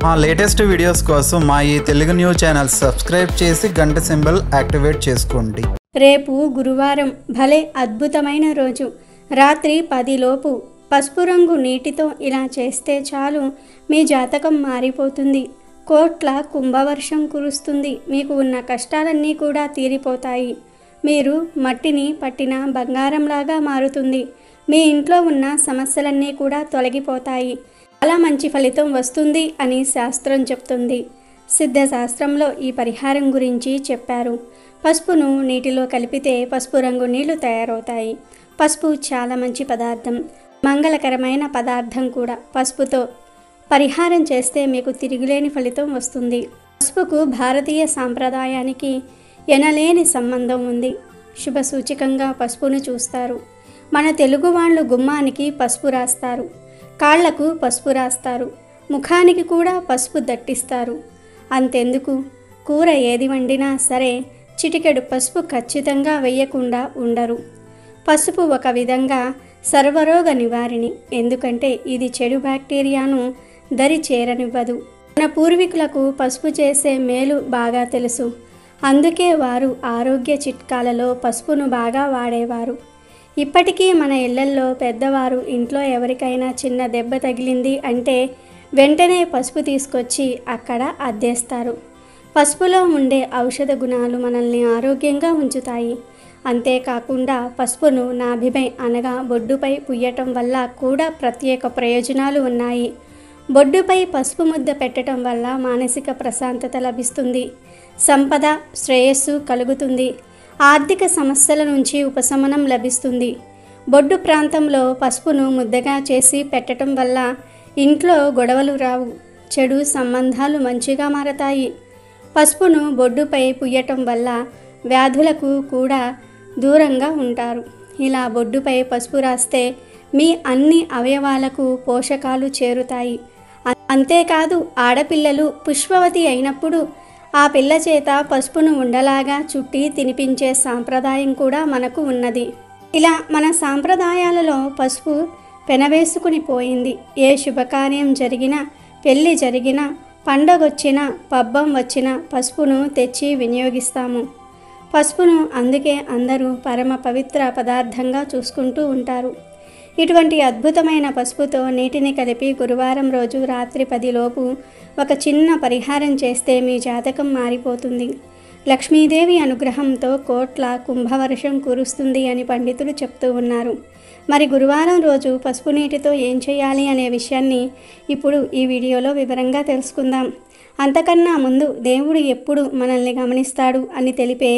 మా latest videos కోసం మా ఈ తెలుగు న్యూస్ ఛానల్ సబ్స్క్రైబ్ చేసి గంట సింబల్ యాక్టివేట్ చేసుకోండి. రేపు గురువారం భలే అద్భుతమైన రోజు. రాత్రి 10 లోపు పసుపు రంగు నీటితో ఇలా చేస్తే చాలు మీ జాతకం మారిపోతుంది. కోట్ల కుంభవర్షం కురుస్తుంది. మీకు ఉన్న కష్టాలన్నీ కూడా తీరిపోతాయి. మీరు మట్టిని పట్టిన బంగారంలాగా మారుతుంది. మీ ఇంట్లో ఉన్న సమస్యలన్నీ కూడా తొలగిపోతాయి. చాలా మంచి ఫలితం వస్తుంది అని శాస్త్రం చెప్తుంది. సిద్ధశాస్త్రంలో ఈ పరిహారం గురించి చెప్పారు. పసుపును నీటిలో కలిపితే పసుపు రంగు నీళ్లు తయారవుతాయి. పసుపు చాలా మంచి పదార్థం, మంగళకరమైన పదార్థం కూడా. పసుపుతో పరిహారం చేస్తే మీకు తిరుగులేని ఫలితం వస్తుంది. పసుపుకు భారతీయ సాంప్రదాయానికి ఎనలేని సంబంధం ఉంది. శుభ సూచకంగా పసుపును చూస్తారు. మన తెలుగు వాళ్ళు గుమ్మానికి పసుపు రాస్తారు, కాళ్లకు పసుపు రాస్తారు, ముఖానికి కూడా పసుపు దట్టిస్తారు. అంతెందుకు, కూర ఏది వండినా సరే చిటికెడు పసుపు ఖచ్చితంగా వేయకుండా ఉండరు. పసుపు ఒక విధంగా సర్వరోగ నివారిణి. ఎందుకంటే ఇది చెడు బ్యాక్టీరియాను దరి చేరనివ్వదు. మన పూర్వీకులకు పసుపు చేసే మేలు బాగా తెలుసు. అందుకే వారు ఆరోగ్య చిట్కాలలో పసుపును బాగా వాడేవారు. ఇప్పటికీ మన ఇళ్లల్లో పెద్దవారు ఇంట్లో ఎవరికైనా చిన్న దెబ్బ తగిలింది అంటే వెంటనే పసుపు తీసుకొచ్చి అక్కడ అద్దేస్తారు. పసుపులో ఉండే ఔషధ గుణాలు మనల్ని ఆరోగ్యంగా ఉంచుతాయి. అంతేకాకుండా పసుపును నాభిపై అనగా బొడ్డుపై పుయ్యటం వల్ల కూడా ప్రత్యేక ప్రయోజనాలు ఉన్నాయి. బొడ్డుపై పసుపు ముద్ద పెట్టడం వల్ల మానసిక ప్రశాంతత లభిస్తుంది. సంపద, శ్రేయస్సు కలుగుతుంది. ఆర్థిక సమస్యల నుంచి ఉపశమనం లభిస్తుంది. బొడ్డు ప్రాంతంలో పసుపును ముద్దగా చేసి పెట్టడం వల్ల ఇంట్లో గొడవలు రావు. చెడు సంబంధాలు మంచిగా మారతాయి. పసుపును బొడ్డుపై పుయ్యటం వల్ల వ్యాధులకు కూడా దూరంగా ఉంటారు. ఇలా బొడ్డుపై పసుపు రాస్తే మీ అన్ని అవయవాలకు పోషకాలు చేరుతాయి. అంతేకాదు, ఆడపిల్లలు పుష్పవతి అయినప్పుడు ఆ పిల్ల చేత పసుపును ఉండలాగా చుట్టి తినిపించే సాంప్రదాయం కూడా మనకు ఉన్నది. ఇలా మన సాంప్రదాయాలలో పసుపు పెనవేసుకుని పోయింది. ఏ శుభకార్యం జరిగినా, పెళ్ళి జరిగినా, పండగొచ్చినా, పబ్బం వచ్చినా పసుపును తెచ్చి వినియోగిస్తాము. పసుపును అందుకే అందరూ పరమ పవిత్ర పదార్థంగా చూసుకుంటూ ఉంటారు. ఇటువంటి అద్భుతమైన పసుపుతో నీటిని కలిపి గురువారం రోజు రాత్రి 10 లోపు ఒక చిన్న పరిహారం చేస్తే మీ జాతకం మారిపోతుంది. లక్ష్మీదేవి అనుగ్రహంతో కోట్ల కుంభవర్షం కురుస్తుంది అని పండితులు చెప్తూ ఉన్నారు. మరి గురువారం రోజు పసుపు నీటితో ఏం చేయాలి అనే విషయాన్ని ఇప్పుడు ఈ వీడియోలో వివరంగా తెలుసుకుందాం. అంతకన్నా ముందు దేవుడు ఎప్పుడు మనల్ని గమనిస్తాడు అని తెలిపే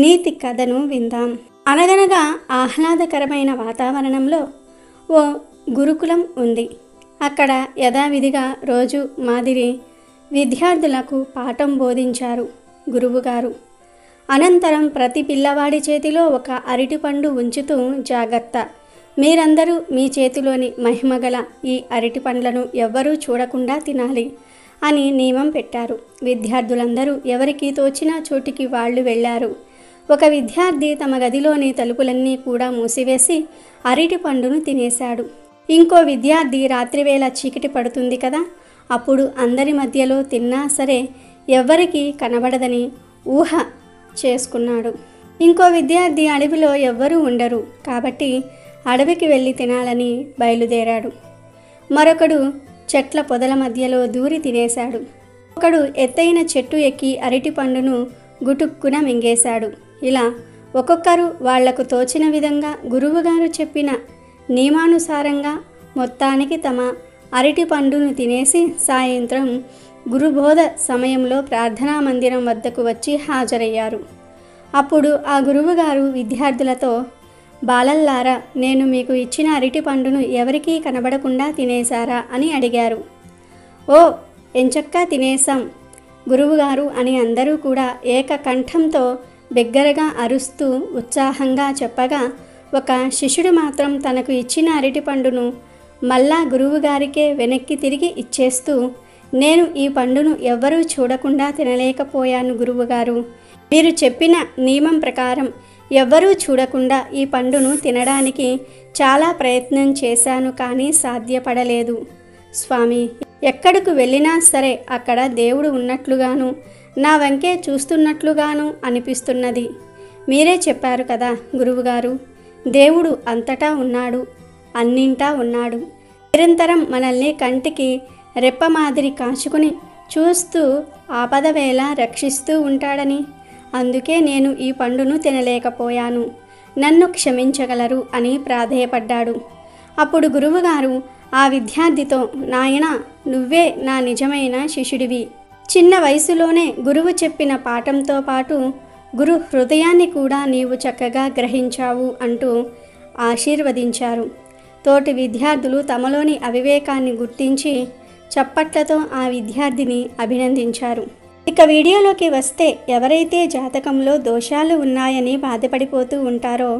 నీతి కథను విందాం. అనగనగా ఆహ్లాదకరమైన వాతావరణంలో ఓ గురుకులం ఉంది. అక్కడ యథావిధిగా రోజు మాదిరి విద్యార్థులకు పాఠం బోధించారు గురువుగారు. అనంతరం ప్రతి పిల్లవాడి చేతిలో ఒక అరటిపండు ఉంచుతూ, జాగ్రత్త, మీరందరూ మీ చేతిలోని మహిమగల ఈ అరటి పండ్లను ఎవ్వరూ చూడకుండా తినాలి అని నియమం పెట్టారు. విద్యార్థులందరూ ఎవరికి తోచిన చోటికి వాళ్ళు వెళ్ళారు. ఒక విద్యార్థి తమ గదిలోని తలుపులన్నీ కూడా మూసివేసి అరటి పండును తినేశాడు. ఇంకో విద్యార్థి రాత్రివేళ చీకటి పడుతుంది కదా, అప్పుడు అందరి మధ్యలో తిన్నా సరే ఎవ్వరికీ కనబడదని ఊహ చేసుకున్నాడు. ఇంకో విద్యార్థి అడవిలో ఎవ్వరూ ఉండరు కాబట్టి అడవికి వెళ్ళి తినాలని బయలుదేరాడు. మరొకడు చెట్ల పొదల మధ్యలో దూరి తినేశాడు. ఒకడు ఎత్తైన చెట్టు ఎక్కి అరటి పండును గుటుక్కున మింగేశాడు. ఇలా ఒక్కొక్కరు వాళ్లకు తోచిన విధంగా గురువుగారు చెప్పిన నియమానుసారంగా మొత్తానికి తమ అరటి పండును తినేసి సాయంత్రం గురుబోధ సమయంలో ప్రార్థనా మందిరం వద్దకు వచ్చి హాజరయ్యారు. అప్పుడు ఆ గురువుగారు విద్యార్థులతో, బాలల్లారా, నేను మీకు ఇచ్చిన అరటి పండును ఎవరికీ కనబడకుండా తినేశారా అని అడిగారు. ఓ, ఎంచక్కా తినేశాం గురువుగారు అని అందరూ కూడా ఏకకంఠంతో బిగ్గరగా అరుస్తూ ఉత్సాహంగా చెప్పగా, ఒక శిష్యుడు మాత్రం తనకు ఇచ్చిన అరటి పండును మళ్ళా గురువుగారికే వెనక్కి తిరిగి ఇచ్చేస్తూ, నేను ఈ పండును ఎవ్వరూ చూడకుండా తినలేకపోయాను గురువుగారు. మీరు చెప్పిన నియమం ప్రకారం ఎవ్వరూ చూడకుండా ఈ పండును తినడానికి చాలా ప్రయత్నం చేశాను, కానీ సాధ్యపడలేదు స్వామి. ఎక్కడికి వెళ్ళినా సరే అక్కడ దేవుడు ఉన్నట్లుగాను నా వంకే చూస్తున్నట్లుగాను అనిపిస్తున్నది. మీరే చెప్పారు కదా గురువుగారు, దేవుడు అంతటా ఉన్నాడు, అన్నింటా ఉన్నాడు. నిరంతరం మనల్ని కంటికి రెప్ప మాదిరి కాచుకుని చూస్తూ ఆపద వేళ రక్షిస్తూ ఉంటాడని. అందుకే నేను ఈ పండును తినలేకపోయాను, నన్ను క్షమించగలరు అని ప్రాధేయపడ్డాడు. అప్పుడు గురువుగారు ఆ విద్యార్థితో, నాయనా, నువ్వే నా నిజమైన శిష్యుడివి. చిన్న వయసులోనే గురువు చెప్పిన పాఠంతో పాటు గురు హృదయాన్ని కూడా నీవు చక్కగా గ్రహించావు అంటూ ఆశీర్వదించారు. తోటి విద్యార్థులు తమలోని అవివేకాన్ని గుర్తించి చప్పట్లతో ఆ విద్యార్థిని అభినందించారు. ఇక వీడియోలోకి వస్తే, ఎవరైతే జాతకంలో దోషాలు ఉన్నాయని బాధపడిపోతూ ఉంటారో,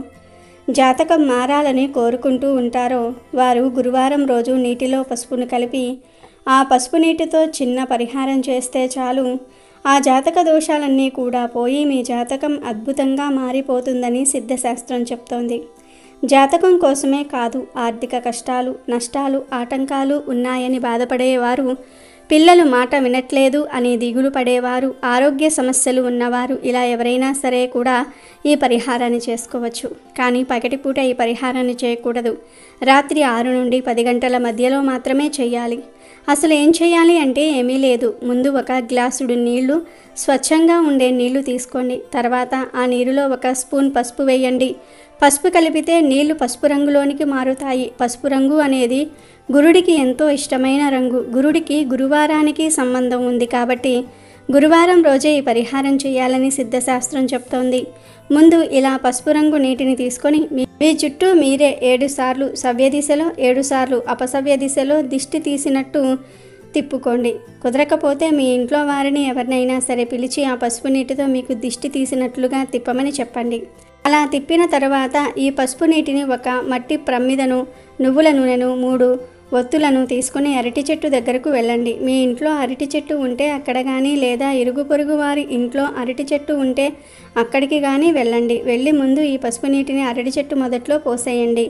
జాతకం మారాలని కోరుకుంటూ ఉంటారో, వారు గురువారం రోజు నీటిలో పసుపును కలిపి ఆ పసుపు నీటితో చిన్న పరిహారం చేస్తే చాలు, ఆ జాతక దోషాలన్నీ కూడా పోయి మీ జాతకం అద్భుతంగా మారిపోతుందని సిద్ధశాస్త్రం చెప్తోంది. జాతకం కోసమే కాదు, ఆర్థిక కష్టాలు, నష్టాలు, ఆటంకాలు ఉన్నాయని బాధపడేవారు, పిల్లలు మాట వినట్లేదు అని దిగులు పడేవారు, ఆరోగ్య సమస్యలు ఉన్నవారు, ఇలా ఎవరైనా సరే కూడా ఈ పరిహారాన్ని చేసుకోవచ్చు. కానీ పగటిపూట ఈ పరిహారాన్ని చేయకూడదు. రాత్రి 6 నుండి 10 గంటల మధ్యలో మాత్రమే చేయాలి. అసలు ఏం చేయాలి అంటే ఏమీ లేదు. ముందు ఒక గ్లాసుడు నీళ్లు, స్వచ్ఛంగా ఉండే నీళ్లు తీసుకోండి. తర్వాత ఆ నీరులో 1 స్పూన్ పసుపు వేయండి. పసుపు కలిపితే నీళ్లు పసుపు రంగులోనికి మారుతాయి. పసుపు రంగు అనేది గురుడికి ఎంతో ఇష్టమైన రంగు. గురుడికి గురువారానికి సంబంధం ఉంది కాబట్టి గురువారం రోజే ఈ పరిహారం చేయాలని సిద్ధశాస్త్రం చెప్తోంది. ముందు ఇలా పసుపు రంగు నీటిని తీసుకొని మీ చుట్టూ మీరే 7 సార్లు సవ్య దిశలో, 7 సార్లు అపసవ్య దిశలో దిష్టి తీసినట్టు తిప్పుకోండి. కుదరకపోతే మీ ఇంట్లో వారిని ఎవరినైనా సరే పిలిచి ఆ పసుపు నీటితో మీకు దిష్టి తీసినట్లుగా తిప్పమని చెప్పండి. అలా తిప్పిన తర్వాత ఈ పసుపు నీటిని ఒక మట్టి ప్రమిదను, నువ్వుల నూనెను, 3 ఒత్తులను తీసుకుని అరటి చెట్టు దగ్గరకు వెళ్ళండి. మీ ఇంట్లో అరటి చెట్టు ఉంటే అక్కడ కానీ, లేదా ఇరుగు పొరుగు వారి ఇంట్లో అరటి చెట్టు ఉంటే అక్కడికి కానీ వెళ్ళండి. వెళ్ళి ముందు ఈ పసుపు నీటిని అరటి చెట్టు మొదట్లో పోసేయండి.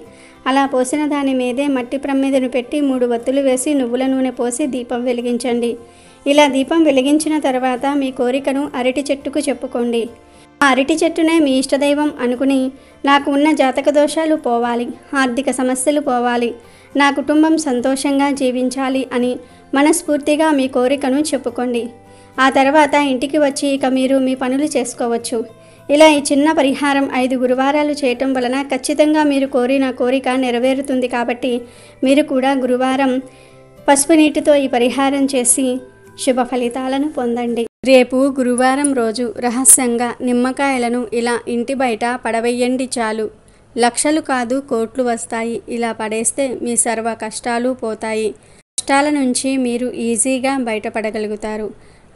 అలా పోసిన దాని మీదే మట్టి ప్రమిదను పెట్టి 3 ఒత్తులు వేసి నువ్వుల నూనె పోసి దీపం వెలిగించండి. ఇలా దీపం వెలిగించిన తర్వాత మీ కోరికను అరటి చెట్టుకు చెప్పుకోండి. ఆ అరటి చెట్టునే మీ ఇష్టదైవం అనుకుని, నాకు ఉన్న జాతక దోషాలు పోవాలి, ఆర్థిక సమస్యలు పోవాలి, నా కుటుంబం సంతోషంగా జీవించాలి అని మనస్ఫూర్తిగా మీ కోరికను చెప్పుకోండి. ఆ తర్వాత ఇంటికి వచ్చి ఇక మీరు మీ పనులు చేసుకోవచ్చు. ఇలా ఈ చిన్న పరిహారం 5 గురువారాలు చేయటం వలన ఖచ్చితంగా మీరు కోరిన కోరిక నెరవేరుతుంది. కాబట్టి మీరు కూడా గురువారం పసుపు నీటితో ఈ పరిహారం చేసి శుభ ఫలితాలను పొందండి. రేపు గురువారం రోజు రహస్యంగా నిమ్మకాయలను ఇలా ఇంటి బయట పడవేయండి. చాలు, లక్షలు కాదు కోట్లు వస్తాయి. ఇలా పడేస్తే మీ సర్వ కష్టాలు పోతాయి. కష్టాల నుంచి మీరు ఈజీగా బయటపడగలుగుతారు.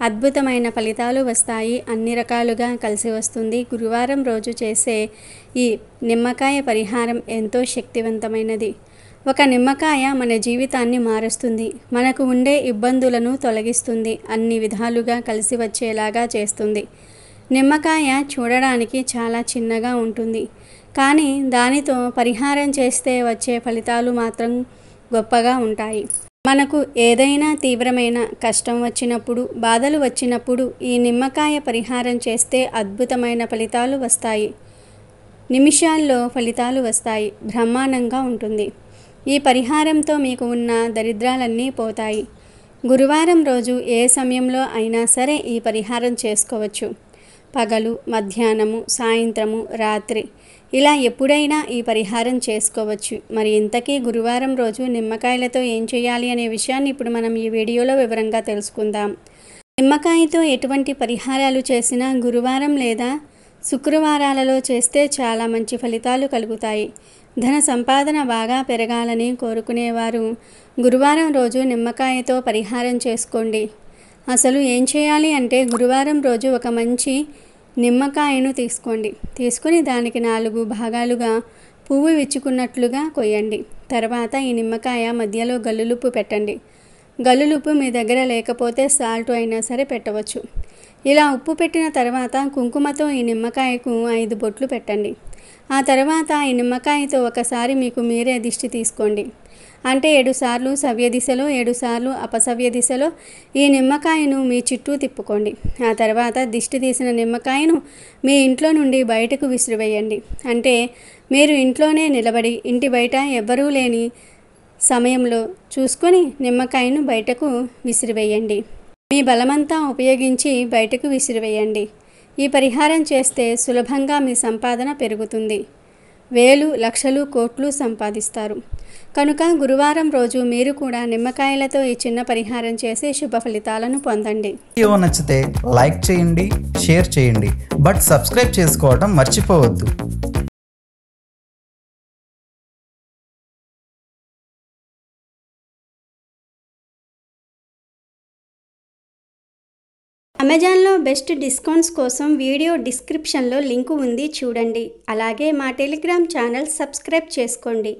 అద్భుతమైన ఫలితాలు వస్తాయి. అన్ని రకాలుగా కలిసి వస్తుంది. గురువారం రోజు చేసే ఈ నిమ్మకాయ పరిహారం ఎంతో శక్తివంతమైనది. ఒక నిమ్మకాయ మన జీవితాన్ని మారుస్తుంది. మనకు ఉండే ఇబ్బందులను తొలగిస్తుంది. అన్ని విధాలుగా కలిసి వచ్చేలాగా చేస్తుంది. నిమ్మకాయ చూడడానికి చాలా చిన్నగా ఉంటుంది, కానీ దానితో పరిహారం చేస్తే వచ్చే ఫలితాలు మాత్రం గొప్పగా ఉంటాయి. మనకు ఏదైనా తీవ్రమైన కష్టం వచ్చినప్పుడు, బాధలు వచ్చినప్పుడు ఈ నిమ్మకాయ పరిహారం చేస్తే అద్భుతమైన ఫలితాలు వస్తాయి. నిమిషాల్లో ఫలితాలు వస్తాయి. బ్రహ్మాండంగా ఉంటుంది. ఈ పరిహారంతో మీకు ఉన్న దరిద్రాలన్నీ పోతాయి. గురువారం రోజు ఏ సమయంలో అయినా సరే ఈ పరిహారం చేసుకోవచ్చు. పగలు, మధ్యాహ్నము, సాయంత్రము, రాత్రి, ఇలా ఎప్పుడైనా ఈ పరిహారం చేసుకోవచ్చు. మరి ఇంతకీ గురువారం రోజు నిమ్మకాయలతో ఏం చేయాలి అనే విషయాన్ని ఇప్పుడు మనం ఈ వీడియోలో వివరంగా తెలుసుకుందాం. నిమ్మకాయతో ఎటువంటి పరిహారాలు చేసినా గురువారం లేదా శుక్రవారాలలో చేస్తే చాలా మంచి ఫలితాలు కలుగుతాయి. ధన సంపాదన బాగా పెరగాలని కోరుకునేవారు గురువారం రోజు నిమ్మకాయతో పరిహారం చేసుకోండి. అసలు ఏం చేయాలి అంటే, గురువారం రోజు ఒక మంచి నిమ్మకాయను తీసుకొని దానికి 4 భాగాలుగా పువ్వు విచ్చుకున్నట్లుగా కొయ్యండి. తర్వాత ఈ నిమ్మకాయ మధ్యలో గల్లులుప్పు పెట్టండి. గల్లులుప్పు మీ దగ్గర లేకపోతే సాల్ట్ అయినా సరే పెట్టవచ్చు. ఇలా ఉప్పు పెట్టిన తర్వాత కుంకుమతో ఈ నిమ్మకాయకు 5 బొట్లు పెట్టండి. ఆ తర్వాత ఈ నిమ్మకాయతో ఒకసారి మీకు మీరే దిష్టి తీసుకోండి. అంటే 7 సార్లు సవ్య దిశలో 7 సార్లు అపసవ్య దిశలో ఈ నిమ్మకాయను మీ చుట్టూ తిప్పుకోండి. ఆ తర్వాత దిష్టి తీసిన నిమ్మకాయను మీ ఇంట్లో నుండి బయటకు విసిరివేయండి. అంటే మీరు ఇంట్లోనే నిలబడి ఇంటి బయట ఎవ్వరూ లేని సమయంలో చూసుకొని నిమ్మకాయను బయటకు విసిరివేయండి. మీ బలమంతా ఉపయోగించి బయటకు విసిరివేయండి. ఈ పరిహారం చేస్తే సులభంగా మీ సంపాదన పెరుగుతుంది. వేలు, లక్షలు, కోట్లు సంపాదిస్తారు. కనుక గురువారం రోజు మీరు కూడా నిమ్మకాయలతో ఈ చిన్న పరిహారం చేసి శుభ ఫలితాలను పొందండి. వీడియో నచ్చితే లైక్ చేయండి, షేర్ చేయండి, బట్ సబ్స్క్రైబ్ చేసుకోవడం మర్చిపోవద్దు. అమెజాన్లో బెస్ట్ డిస్కౌంట్స్ కోసం వీడియో డిస్క్రిప్షన్లో లింకు ఉంది, చూడండి. అలాగే మా టెలిగ్రామ్ ఛానల్ సబ్స్క్రైబ్ చేసుకోండి.